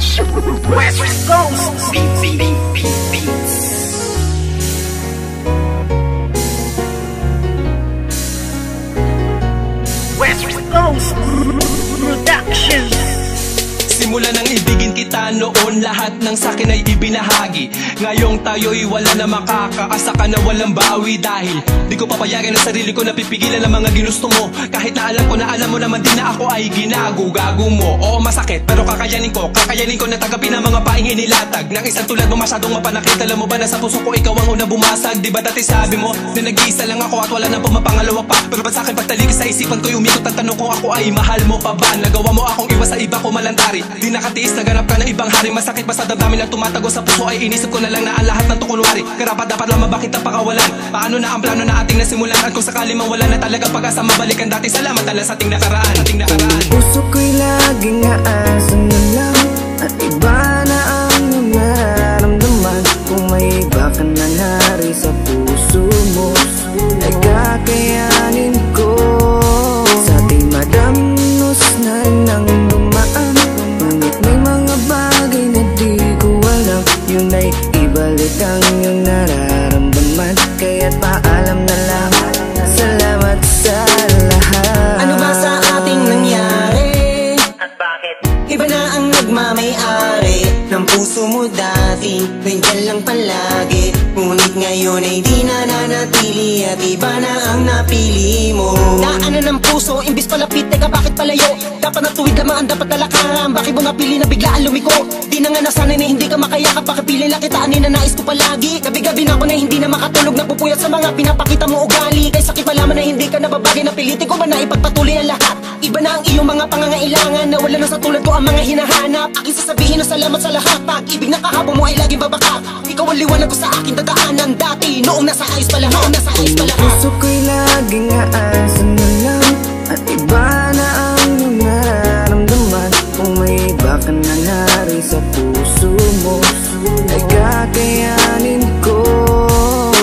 West Coast Beats. West Coast Productions. Simula nang ibigin kita noon, lahat ng sakin ay ibinahagi. Ngayong tayo'y wala na makakaasa ka na walang bawi. Dahil di ko papayagan ang sarili ko na pipigilan ang mga ginusto mo. Kahit na alam ko na alam mo naman din na ako ay ginago-gago mo. Oo, masakit pero kakayanin ko na tagapin ang mga paing inilatag ng isang tulad mo masyadong mapanakit. Alam mo ba na sa puso ko ikaw ang unang bumasag? Di ba dati sabi mo na nag-iisa lang ako at wala nang pumapangalawa pa? Pero ba't sa'kin pagtalikis sa isipan ko'y umikot ang tanong kung ako ay mahal mo pa ba? Nagawa mo akong iwas sa iba ko malantari. Di nakatiis, naganap ka ng ibang hari. Masakit ba sa damdamin ang tumatago sa puso ay inisip ko na lang na ang lahat ng tukunwari. Karapat dapat lang mabakit ang pakawalan. Paano na ang plano na ating nasimulan? At kung sakali mang wala na talaga pag-asa mabalikan dati, salamat ala sa ating nakaraan. Puso ko'y laging aasan na lang at iba na ang nararamdaman. Kung may iba ka na nari sa puso mo ay kakayanin ko. Sa ating madamnos na nang dumaan, ngunit may mga bagay na di ko alam. Yun ay ibalik ang iyong nararamdaman. Kaya't paalam na lang, salamat sa lahat. Ano ba sa ating nangyari? At bakit? Iba na ang nagmamay-ari ng puso mo dati, nandiyan lang palagi. Ngunit ngayon ay di na nanatili at iba na ang napili mo. Daanan ng puso, imbis palapit, teka bakit palayo? Dapat natuwid lamang ang dapat talakaran. Bakit mo napili na biglaan lumiko? Di na nga nasanay na hindi ka makayakap. Pakipili lang kita, ani na nais ko palagi. Gabi-gabi na ako na hindi na makatulog, napupuyat sa mga pinapakita mo ugali. Kay sakit malaman na hindi ka nababagay, napilitin ko ba na ipagpatuloy ang lahat? Iba na ang iyong mga pangangailangan, na wala na sa tulad ko ang mga hinahanap. Aking sasabihin na salamat sa lahat. Pag-ibig na kahapon mo ay laging babaka. Ikaw ang liwanag ko sa aking dadaanan dati, noong nasa ayos pa lahat, Puso ko'y laging aasan na lang at iba na ang iyong nararamdaman. Kung may iba ka na nari sa puso mo ay kakayanin ko.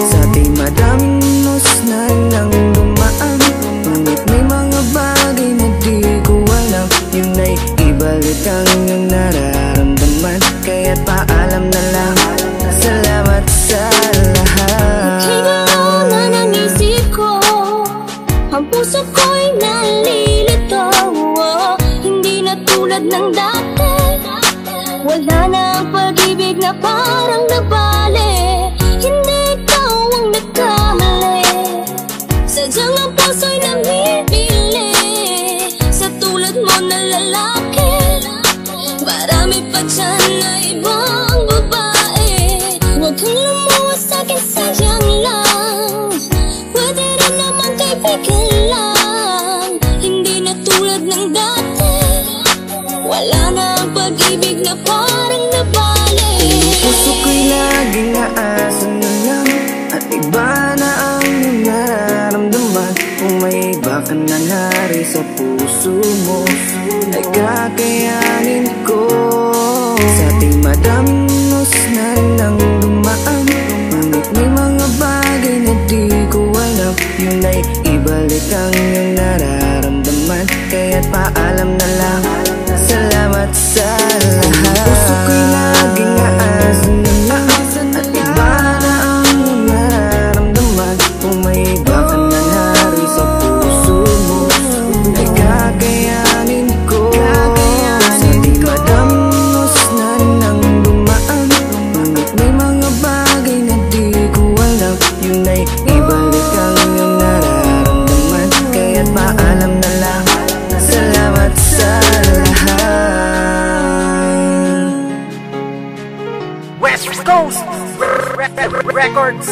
Sa ating madamnos na nang dumaan, ngunit may mga bagay na di ko alam. Yun ay ibalik ang iyong nararamdaman. Kaya't paalam na lang, salamat sa lahat. Ikay na ng isip ko, ang puso ko'y nalilito. Hindi na tulad ng dati, wala na ang pag-ibig na parang nabali. Hindi ikaw ang nagkamali, sadyang ang puso'y namimili sa tulad mo na lalaki. Marami pa dyan na ibang babae, huwag kang lumuwas sa'kin, sayang lang. Pwede rin naman kaibigan lang, hindi na tulad ng dati, wala na ang pag-ibig na parang nabali. Puso ko'y laging aasan na lang at iba na ang iyong nararamdaman. Kung may iba ka na nari sa puso mo ay kakayanin ko. Sa ating madamnos na nang dumaan, ngunit may mga bagay na di ko alam. Yun ay ibalik ang iyong nararamdaman. Kaya't paalam na lang, salamat sa lahat. Puso ko'y laging aasan na lang at iba na ang iyong nararamdaman. Kung may iba ka na nari sa puso mo ay kakayanin ko. Sa ating madamnos na nang dumaan, ngunit may mga bagay na di ko alam. Yun ay ibalik ang iyong nararamdaman. Kaya't paalam na lang, salamat sa lahat. West Coast Records.